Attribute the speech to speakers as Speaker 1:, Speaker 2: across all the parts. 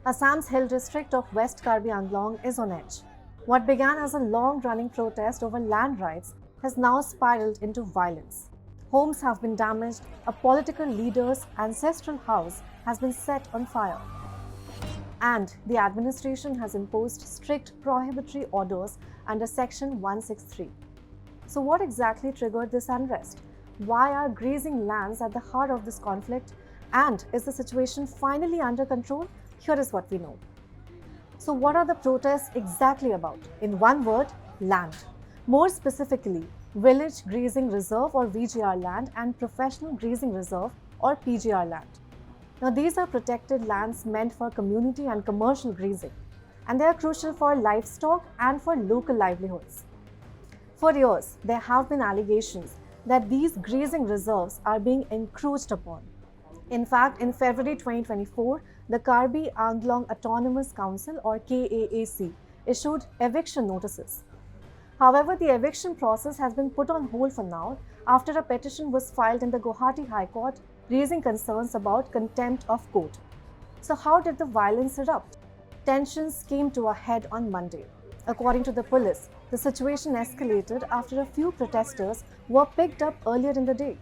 Speaker 1: Assam's hill district of West Karbi Anglong is on edge. What began as a long-running protest over land rights has now spiraled into violence. Homes have been damaged, a political leader's ancestral house has been set on fire, and the administration has imposed strict prohibitory orders under Section 163. So what exactly triggered this unrest? Why are grazing lands at the heart of this conflict? And is the situation finally under control? Here is what we know. So what are the protests exactly about? In one word, land. More specifically, Village Grazing Reserve or VGR land and Professional Grazing Reserve or PGR land. Now these are protected lands meant for community and commercial grazing, and they are crucial for livestock and for local livelihoods. For years, there have been allegations that these grazing reserves are being encroached upon. In fact, in February 2024, the Karbi Anglong Autonomous Council or KAAC issued eviction notices. However, the eviction process has been put on hold for now after a petition was filed in the Guwahati High Court raising concerns about contempt of court. So how did the violence erupt? Tensions came to a head on Monday. According to the police, the situation escalated after a few protesters were picked up earlier in the day.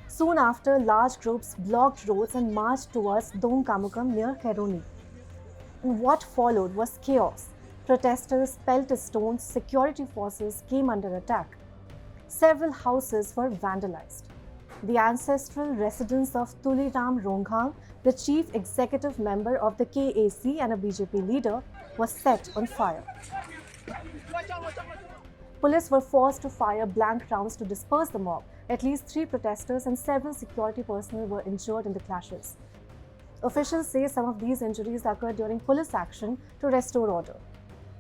Speaker 1: Soon after, large groups blocked roads and marched towards Dong Kamukam near Khaironi. And what followed was chaos. Protesters pelted stones, security forces came under attack. Several houses were vandalized. The ancestral residence of Tuliram Ronghang, the chief executive member of the KAC and a BJP leader, was set on fire. Police were forced to fire blank rounds to disperse the mob. At least 3 protesters and several security personnel were injured in the clashes. Officials say some of these injuries occurred during police action to restore order.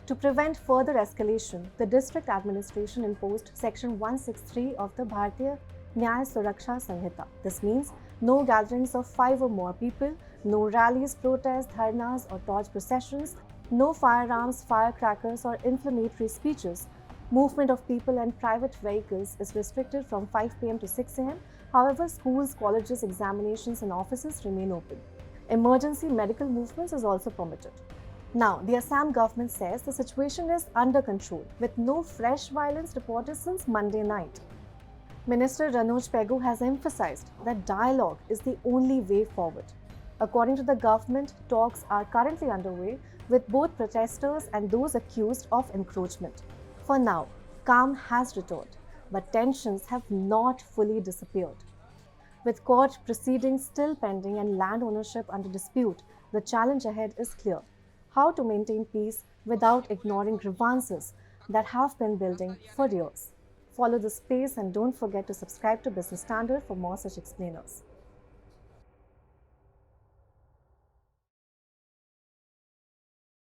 Speaker 1: To prevent further escalation, the district administration imposed Section 163 of the Bharatiya Nyaya Suraksha Sanhita. This means no gatherings of 5 or more people, no rallies, protests, dharnas or torch processions, no firearms, firecrackers or inflammatory speeches. Movement of people and private vehicles is restricted from 5 p.m. to 6 a.m. However, schools, colleges, examinations and offices remain open. Emergency medical movements is also permitted. Now, the Assam government says the situation is under control, with no fresh violence reported since Monday night. Minister Ranoj Pegu has emphasized that dialogue is the only way forward. According to the government, talks are currently underway with both protesters and those accused of encroachment. For now, calm has returned, but tensions have not fully disappeared. With court proceedings still pending and land ownership under dispute, the challenge ahead is clear: how to maintain peace without ignoring grievances that have been building for years. Follow the space and don't forget to subscribe to Business Standard for more such explainers.